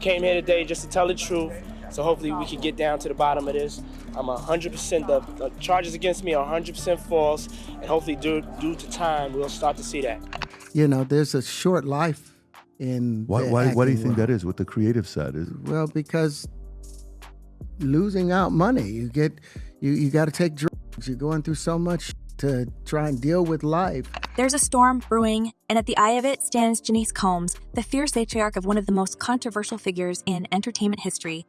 came here today just to tell the truth. So hopefully we can get down to the bottom of this. I'm 100%, the charges against me are 100% false. And hopefully due to time, we'll start to see that. You know, there's a short life in Why do you think that is with the creative side? Well, because losing out money, you got to take drugs. You're going through so much to try and deal with life. There's a storm brewing, and at the eye of it stands Janice Combs, the fierce matriarch of one of the most controversial figures in entertainment history,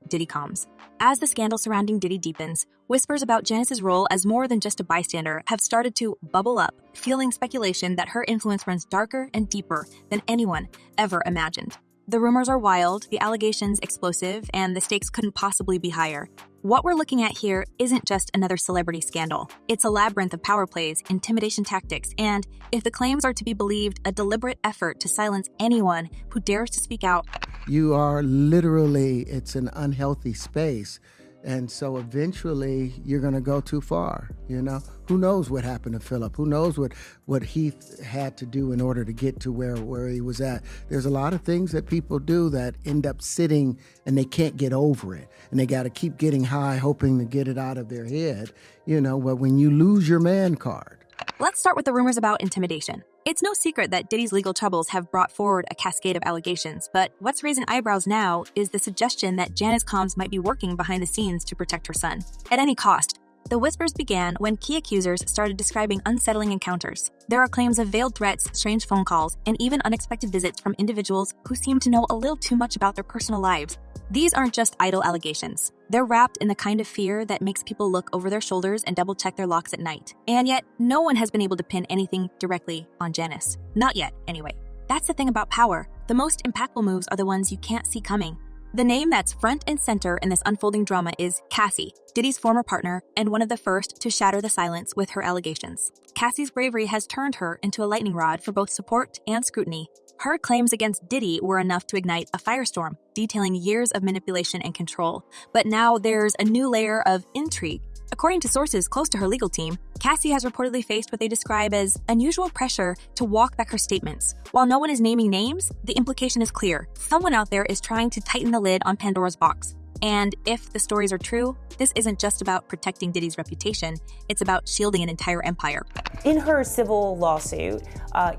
Diddy Combs. As the scandal surrounding Diddy deepens, whispers about Janice's role as more than just a bystander have started to bubble up, fueling speculation that her influence runs darker and deeper than anyone ever imagined. The rumors are wild, the allegations explosive, and the stakes couldn't possibly be higher. What we're looking at here isn't just another celebrity scandal. It's a labyrinth of power plays, intimidation tactics, and, if the claims are to be believed, a deliberate effort to silence anyone who dares to speak out. You are literally, it's an unhealthy space. And so eventually you're going to go too far, you know? Who knows what happened to Philip? Who knows what he had to do in order to get to where he was at? There's a lot of things that people do that end up sitting and they can't get over it. And they got to keep getting high, hoping to get it out of their head, you know? But when you lose your man card. Let's start with the rumors about intimidation. It's no secret that Diddy's legal troubles have brought forward a cascade of allegations, but what's raising eyebrows now is the suggestion that Janice Combs might be working behind the scenes to protect her son, at any cost. The whispers began when key accusers started describing unsettling encounters. There are claims of veiled threats, strange phone calls, and even unexpected visits from individuals who seem to know a little too much about their personal lives. These aren't just idle allegations. They're wrapped in the kind of fear that makes people look over their shoulders and double-check their locks at night. And yet, no one has been able to pin anything directly on Janice. Not yet, anyway. That's the thing about power. The most impactful moves are the ones you can't see coming. The name that's front and center in this unfolding drama is Cassie, Diddy's former partner, and one of the first to shatter the silence with her allegations. Cassie's bravery has turned her into a lightning rod for both support and scrutiny. Her claims against Diddy were enough to ignite a firestorm, detailing years of manipulation and control. But now there's a new layer of intrigue. According to sources close to her legal team, Cassie has reportedly faced what they describe as unusual pressure to walk back her statements. While no one is naming names, the implication is clear. Someone out there is trying to tighten the lid on Pandora's box. And if the stories are true, this isn't just about protecting Diddy's reputation, it's about shielding an entire empire. In her civil lawsuit,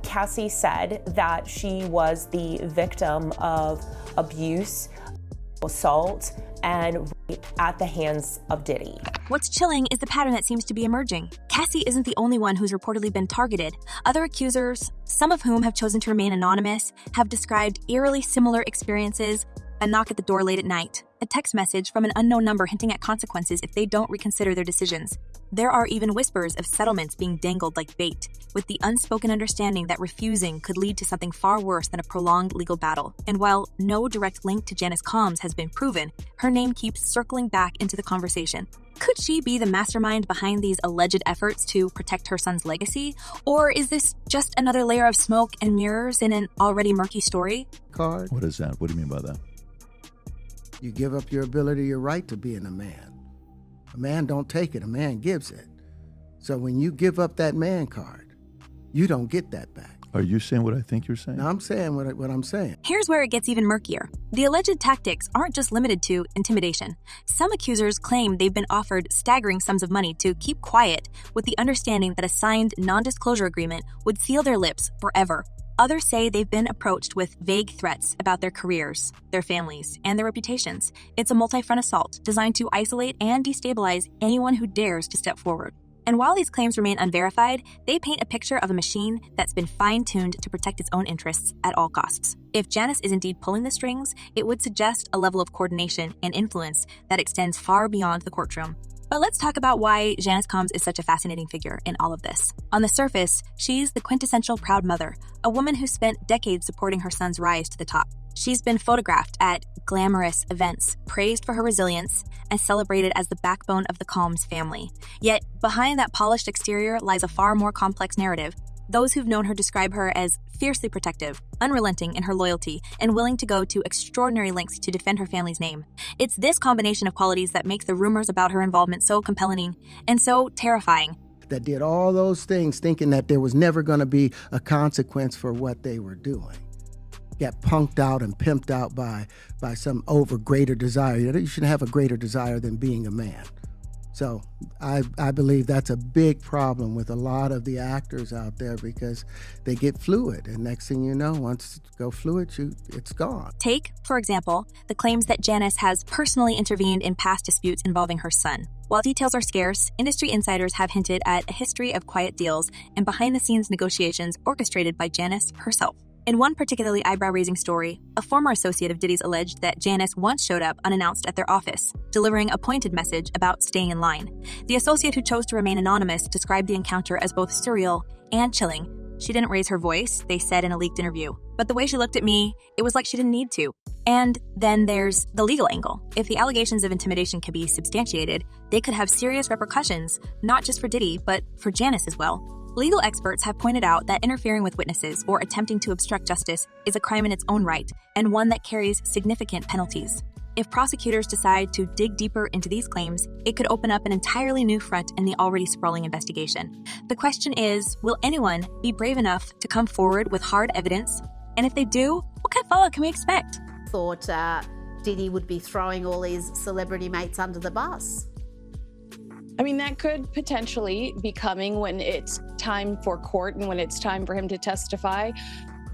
Cassie said that she was the victim of abuse, assault, and rape at the hands of Diddy. What's chilling is the pattern that seems to be emerging. Cassie isn't the only one who's reportedly been targeted. Other accusers, some of whom have chosen to remain anonymous, have described eerily similar experiences: a knock at the door late at night, a text message from an unknown number hinting at consequences if they don't reconsider their decisions. There are even whispers of settlements being dangled like bait, with the unspoken understanding that refusing could lead to something far worse than a prolonged legal battle. And while no direct link to Janice Combs has been proven, her name keeps circling back into the conversation. Could she be the mastermind behind these alleged efforts to protect her son's legacy? Or is this just another layer of smoke and mirrors in an already murky story? Card. What is that? What do you mean by that? You give up your ability, your right to being a man. A man don't take it, a man gives it. So when you give up that man card, you don't get that back. Are you saying what I think you're saying? No, I'm saying what I'm saying. Here's where it gets even murkier. The alleged tactics aren't just limited to intimidation. Some accusers claim they've been offered staggering sums of money to keep quiet, with the understanding that a signed non-disclosure agreement would seal their lips forever. Others say they've been approached with vague threats about their careers, their families, and their reputations. It's a multi-front assault designed to isolate and destabilize anyone who dares to step forward. And while these claims remain unverified, they paint a picture of a machine that's been fine-tuned to protect its own interests at all costs. If Janice is indeed pulling the strings, it would suggest a level of coordination and influence that extends far beyond the courtroom. But let's talk about why Janice Combs is such a fascinating figure in all of this. On the surface, she's the quintessential proud mother, a woman who spent decades supporting her son's rise to the top. She's been photographed at glamorous events, praised for her resilience, and celebrated as the backbone of the Combs family. Yet, behind that polished exterior lies a far more complex narrative. Those who've known her describe her as fiercely protective, unrelenting in her loyalty, and willing to go to extraordinary lengths to defend her family's name. It's this combination of qualities that makes the rumors about her involvement so compelling and so terrifying. That did all those things thinking that there was never going to be a consequence for what they were doing. get punked out and pimped out by some greater desire. You shouldn't have a greater desire than being a man. So I believe that's a big problem with a lot of the actors out there because they get fluid. And next thing you know, once you go fluid, it's gone. Take, for example, the claims that Janice has personally intervened in past disputes involving her son. While details are scarce, industry insiders have hinted at a history of quiet deals and behind-the-scenes negotiations orchestrated by Janice herself. In one particularly eyebrow-raising story, a former associate of Diddy's alleged that Janice once showed up unannounced at their office, delivering a pointed message about staying in line. The associate, who chose to remain anonymous, described the encounter as both surreal and chilling. She didn't raise her voice, they said in a leaked interview. But the way she looked at me, it was like she didn't need to. And then there's the legal angle. If the allegations of intimidation can be substantiated, they could have serious repercussions, not just for Diddy, but for Janice as well. Legal experts have pointed out that interfering with witnesses or attempting to obstruct justice is a crime in its own right, and one that carries significant penalties. If prosecutors decide to dig deeper into these claims, it could open up an entirely new front in the already sprawling investigation. The question is, will anyone be brave enough to come forward with hard evidence? And if they do, what kind of follow-up can we expect? Thought Diddy would be throwing all his celebrity mates under the bus. I mean, that could potentially be coming when it's time for court and when it's time for him to testify.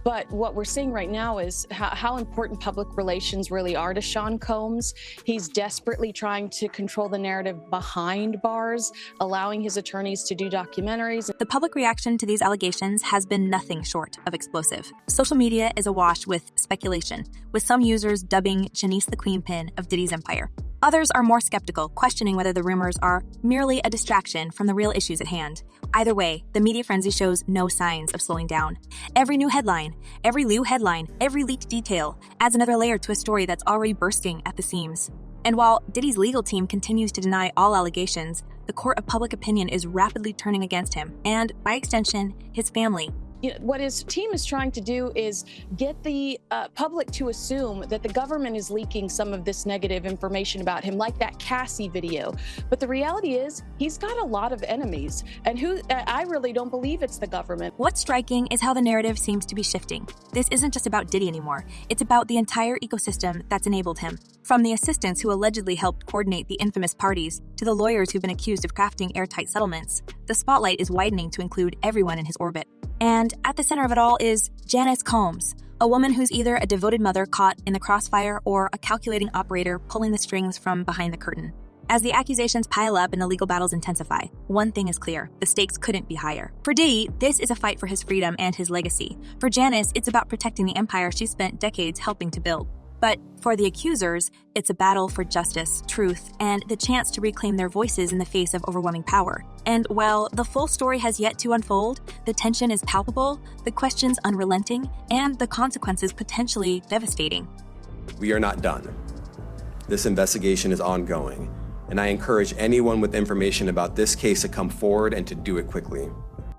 But what we're seeing right now is how important public relations really are to Sean Combs. He's desperately trying to control the narrative behind bars, allowing his attorneys to do documentaries. The public reaction to these allegations has been nothing short of explosive. Social media is awash with speculation, with some users dubbing Janice the Queenpin of Diddy's empire. Others are more skeptical, questioning whether the rumors are merely a distraction from the real issues at hand. Either way, the media frenzy shows no signs of slowing down. Every new headline, every leaked detail adds another layer to a story that's already bursting at the seams. And while Diddy's legal team continues to deny all allegations, the court of public opinion is rapidly turning against him, and by extension, his family. What his team is trying to do is get the public to assume that the government is leaking some of this negative information about him, like that Cassie video. But the reality is, he's got a lot of enemies, and I really don't believe it's the government. What's striking is how the narrative seems to be shifting. This isn't just about Diddy anymore. It's about the entire ecosystem that's enabled him. From the assistants who allegedly helped coordinate the infamous parties to the lawyers who've been accused of crafting airtight settlements, the spotlight is widening to include everyone in his orbit. And at the center of it all is Janice Combs, a woman who's either a devoted mother caught in the crossfire or a calculating operator pulling the strings from behind the curtain. As the accusations pile up and the legal battles intensify, one thing is clear: the stakes couldn't be higher. For Diddy, this is a fight for his freedom and his legacy. For Janice, it's about protecting the empire she spent decades helping to build. But for the accusers, it's a battle for justice, truth, and the chance to reclaim their voices in the face of overwhelming power. And while the full story has yet to unfold, the tension is palpable, the questions unrelenting, and the consequences potentially devastating. We are not done. This investigation is ongoing, and I encourage anyone with information about this case to come forward and to do it quickly.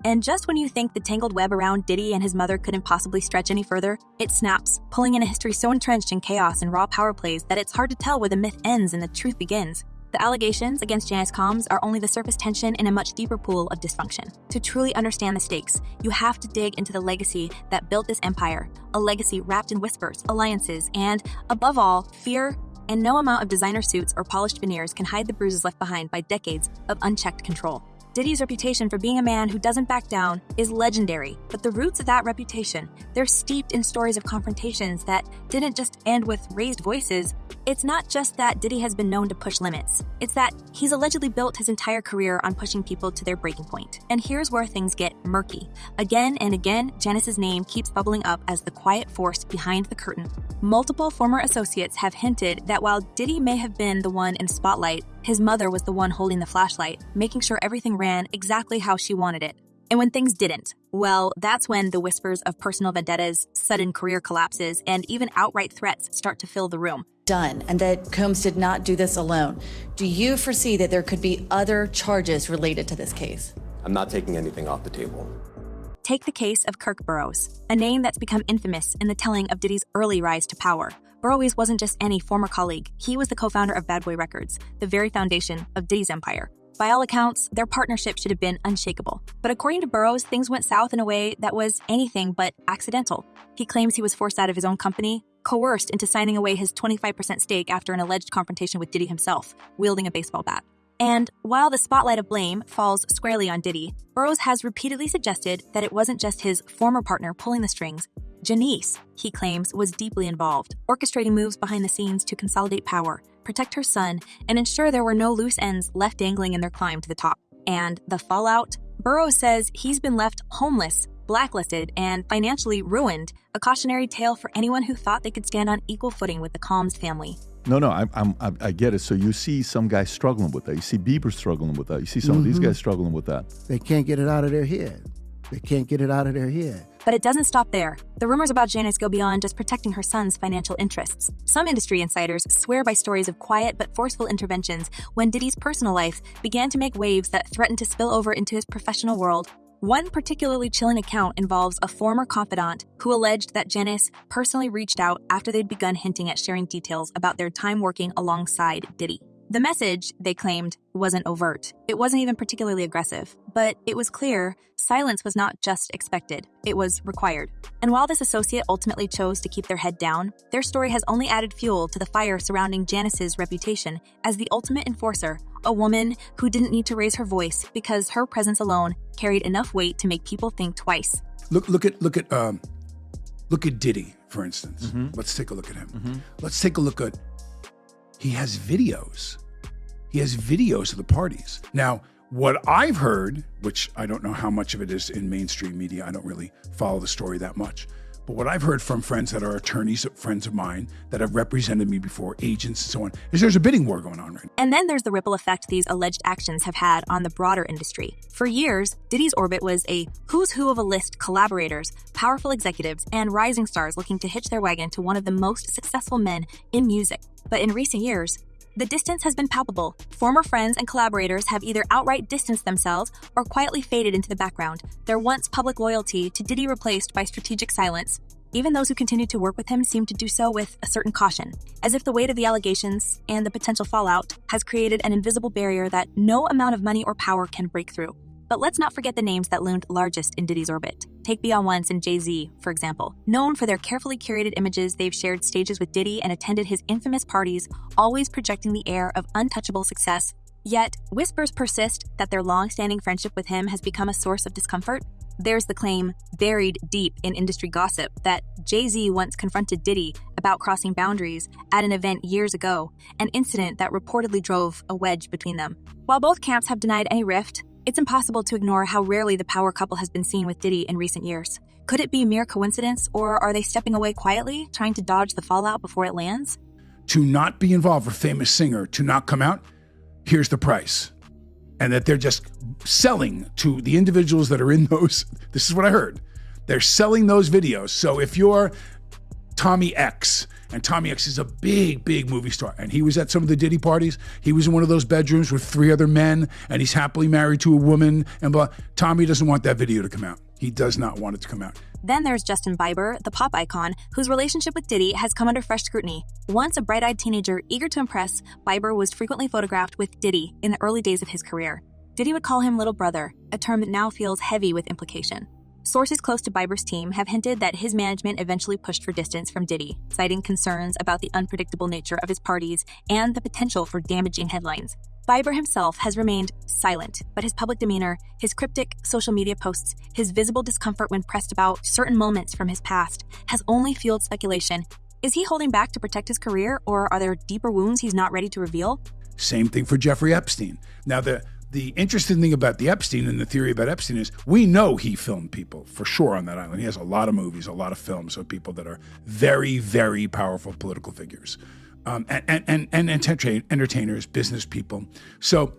And just when you think the tangled web around Diddy and his mother couldn't possibly stretch any further, it snaps, pulling in a history so entrenched in chaos and raw power plays that it's hard to tell where the myth ends and the truth begins. The allegations against Janice Combs are only the surface tension in a much deeper pool of dysfunction. To truly understand the stakes, you have to dig into the legacy that built this empire, a legacy wrapped in whispers, alliances, and, above all, fear. And no amount of designer suits or polished veneers can hide the bruises left behind by decades of unchecked control. Diddy's reputation for being a man who doesn't back down is legendary, but the roots of that reputation, they're steeped in stories of confrontations that didn't just end with raised voices. It's not just that Diddy has been known to push limits. It's that he's allegedly built his entire career on pushing people to their breaking point. And here's where things get murky. Again and again, Janice's name keeps bubbling up as the quiet force behind the curtain. Multiple former associates have hinted that while Diddy may have been the one in spotlight, his mother was the one holding the flashlight, making sure everything ran exactly how she wanted it. And when things didn't, well, that's when the whispers of personal vendettas, sudden career collapses, and even outright threats start to fill the room. Done, and that Combs did not do this alone. Do you foresee that there could be other charges related to this case? I'm not taking anything off the table. Take the case of Kirk Burroughs, a name that's become infamous in the telling of Diddy's early rise to power. Burroughs wasn't just any former colleague. He was the co-founder of Bad Boy Records, the very foundation of Diddy's empire. By all accounts, their partnership should have been unshakable. But according to Burrows, things went south in a way that was anything but accidental. He claims he was forced out of his own company, coerced into signing away his 25% stake after an alleged confrontation with Diddy himself, wielding a baseball bat. And while the spotlight of blame falls squarely on Diddy, Burrows has repeatedly suggested that it wasn't just his former partner pulling the strings. Janice, he claims, was deeply involved, orchestrating moves behind the scenes to consolidate power, protect her son, and ensure there were no loose ends left dangling in their climb to the top. And the fallout? Burrows says he's been left homeless, blacklisted, and financially ruined, a cautionary tale for anyone who thought they could stand on equal footing with the Combs family. No, I get it. So you see some guys struggling with that. You see Bieber struggling with that. You see some of these guys struggling with that. They can't get it out of their head. They can't get it out of their head. But it doesn't stop there. The rumors about Janice go beyond just protecting her son's financial interests. Some industry insiders swear by stories of quiet but forceful interventions when Diddy's personal life began to make waves that threatened to spill over into his professional world. One particularly chilling account involves a former confidant who alleged that Janice personally reached out after they'd begun hinting at sharing details about their time working alongside Diddy. The message, they claimed, wasn't overt. It wasn't even particularly aggressive. But it was clear silence was not just expected, it was required. And while this associate ultimately chose to keep their head down, their story has only added fuel to the fire surrounding Janice's reputation as the ultimate enforcer, a woman who didn't need to raise her voice because her presence alone carried enough weight to make people think twice. Look at Diddy, for instance. Let's take a look at him. Let's take a look at. He has videos. He has videos of the parties. Now, what I've heard, which I don't know how much of it is in mainstream media, I don't really follow the story that much, but what I've heard from friends that are attorneys, friends of mine that have represented me before, agents and so on, is there's a bidding war going on right now. And then there's the ripple effect these alleged actions have had on the broader industry. For years, Diddy's orbit was a who's who of a list: collaborators, powerful executives, and rising stars looking to hitch their wagon to one of the most successful men in music. But in recent years, the distance has been palpable. Former friends and collaborators have either outright distanced themselves or quietly faded into the background, their once public loyalty to Diddy replaced by strategic silence. Even those who continue to work with him seem to do so with a certain caution, as if the weight of the allegations and the potential fallout has created an invisible barrier that no amount of money or power can break through. But let's not forget the names that loomed largest in Diddy's orbit. Take Beyonce and Jay-Z, for example. Known for their carefully curated images, they've shared stages with Diddy and attended his infamous parties, always projecting the air of untouchable success. Yet, whispers persist that their long-standing friendship with him has become a source of discomfort. There's the claim, buried deep in industry gossip, that Jay-Z once confronted Diddy about crossing boundaries at an event years ago, an incident that reportedly drove a wedge between them. While both camps have denied any rift, it's impossible to ignore how rarely the power couple has been seen with Diddy in recent years. Could it be mere coincidence, or are they stepping away quietly, trying to dodge the fallout before it lands? To not be involved with a famous singer, to not come out, here's the price. And that they're just selling to the individuals that are in those, this is what I heard, they're selling those videos. So if you're Tommy X, and Tommy X is a big, big movie star, and he was at some of the Diddy parties, he was in one of those bedrooms with 3 other men, and he's happily married to a woman, and blah. Tommy doesn't want that video to come out. He does not want it to come out. Then there's Justin Bieber, the pop icon, whose relationship with Diddy has come under fresh scrutiny. Once a bright-eyed teenager eager to impress, Bieber was frequently photographed with Diddy in the early days of his career. Diddy would call him little brother, a term that now feels heavy with implication. Sources close to Bieber's team have hinted that his management eventually pushed for distance from Diddy, citing concerns about the unpredictable nature of his parties and the potential for damaging headlines. Bieber himself has remained silent, but his public demeanor, his cryptic social media posts, his visible discomfort when pressed about certain moments from his past has only fueled speculation. Is he holding back to protect his career, or are there deeper wounds he's not ready to reveal? Same thing for Jeffrey Epstein. Now, the interesting thing about the Epstein and the theory about Epstein is we know he filmed people for sure on that island. He has a lot of movies, a lot of films of people that are very, very powerful political figures. And entertainers, business people. So,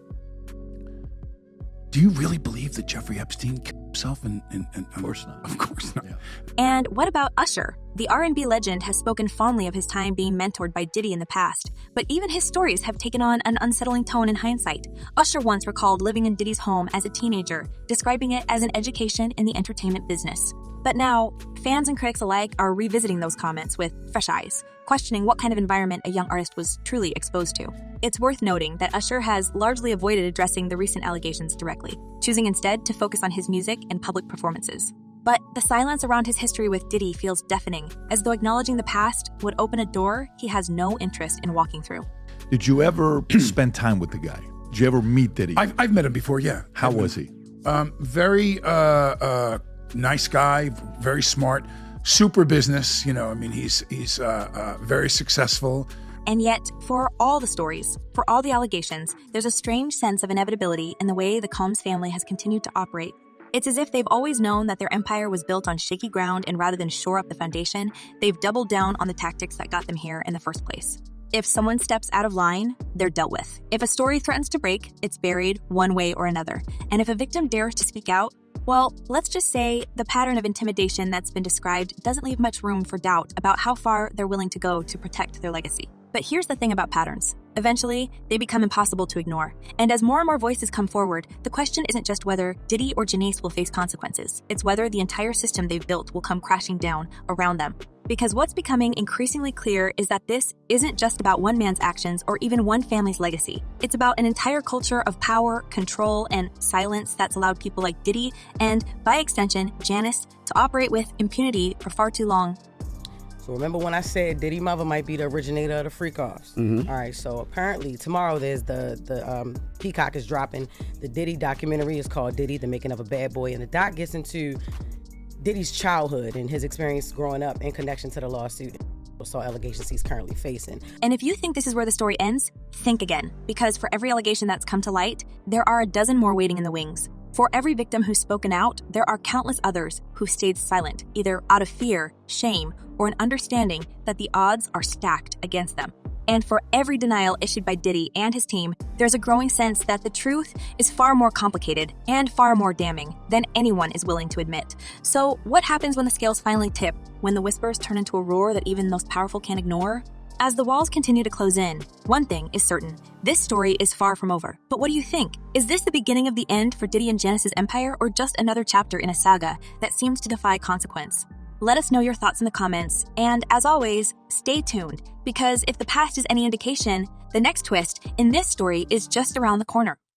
do you really believe that Jeffrey Epstein killed himself? Of course not. Of course not. Yeah. And what about Usher? The R&B legend has spoken fondly of his time being mentored by Diddy in the past, but even his stories have taken on an unsettling tone in hindsight. Usher once recalled living in Diddy's home as a teenager, describing it as an education in the entertainment business. But now, fans and critics alike are revisiting those comments with fresh eyes, questioning what kind of environment a young artist was truly exposed to. It's worth noting that Usher has largely avoided addressing the recent allegations directly, choosing instead to focus on his music and public performances. But the silence around his history with Diddy feels deafening, as though acknowledging the past would open a door he has no interest in walking through. Did you ever spend time with the guy? Did you ever meet Diddy? I've met him before, yeah. How was he? Very nice guy, very smart, super business. He's very successful. And yet, for all the stories, for all the allegations, there's a strange sense of inevitability in the way the Combs family has continued to operate. It's as if they've always known that their empire was built on shaky ground, and rather than shore up the foundation, they've doubled down on the tactics that got them here in the first place. If someone steps out of line, they're dealt with. If a story threatens to break, it's buried one way or another. And if a victim dares to speak out, well, let's just say the pattern of intimidation that's been described doesn't leave much room for doubt about how far they're willing to go to protect their legacy. But here's the thing about patterns. Eventually, they become impossible to ignore. And as more and more voices come forward, the question isn't just whether Diddy or Janice will face consequences. It's whether the entire system they've built will come crashing down around them. Because what's becoming increasingly clear is that this isn't just about one man's actions or even one family's legacy. It's about an entire culture of power, control, and silence that's allowed people like Diddy and, by extension, Janice, to operate with impunity for far too long. So remember when I said Diddy mother might be the originator of the freak-offs? Mm-hmm. All right, so apparently tomorrow there's the Peacock is dropping the Diddy documentary. It's called Diddy, The Making of a Bad Boy, and the doc gets into Diddy's childhood and his experience growing up in connection to the lawsuit, assault allegations he's currently facing. And if you think this is where the story ends, think again, because for every allegation that's come to light, there are a dozen more waiting in the wings. For every victim who's spoken out, there are countless others who stayed silent, either out of fear, shame, or an understanding that the odds are stacked against them. And for every denial issued by Diddy and his team, there's a growing sense that the truth is far more complicated and far more damning than anyone is willing to admit. So what happens when the scales finally tip, when the whispers turn into a roar that even those powerful can't ignore? As the walls continue to close in, one thing is certain. This story is far from over. But what do you think? Is this the beginning of the end for Diddy and Janice's empire, or just another chapter in a saga that seems to defy consequence? Let us know your thoughts in the comments, and as always, stay tuned, because if the past is any indication, the next twist in this story is just around the corner.